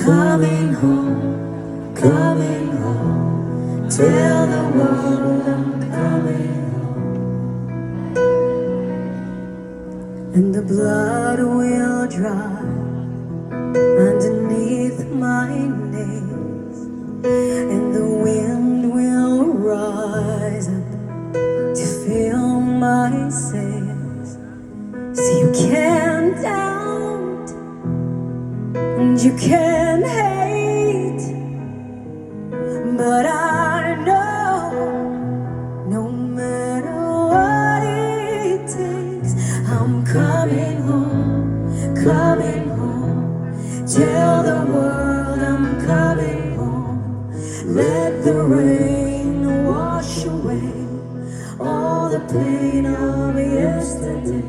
coming home, coming home. Tell the world I'm coming home. And the blood will dry underneath my nails, and the wind will rise up to fill my sails. So you can doubt and you can hate, but I know no matter what it takes, I'm coming home, coming home. Tell the world I'm coming home. Let the rain wash away all the pain of yesterday.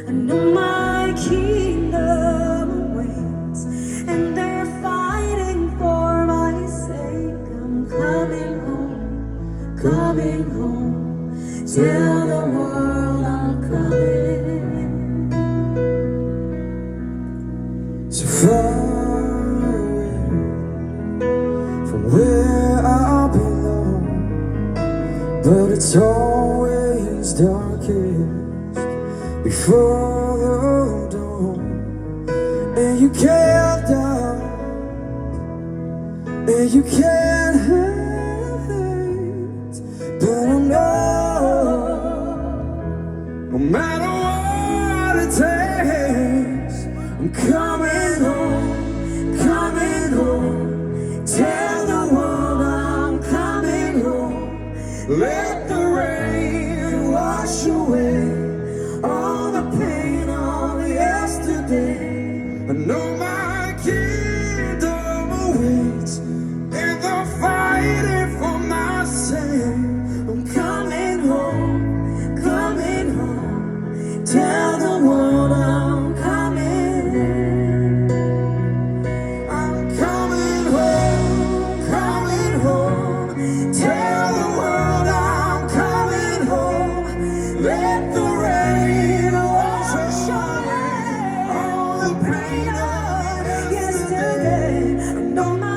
I know my kingdom awaits, and they're fighting for my sake. I'm coming home, coming home. Tell the world I'm coming. So far away from where I belong, but it's always darkest before the dawn. And you can't doubt, and you can't hate, but I know no matter what it takes, I'm coming home, coming home. Tell the world I'm coming home. Let the rain wash away all the pain of yesterday. I know my kingdom awaits, and they're fighting for my sake. I'm coming home, coming home. Tell the world I'm coming. I'm coming home, coming home. Tell the world I'm coming home. Let the rain wash away all the pain of yesterday. I know my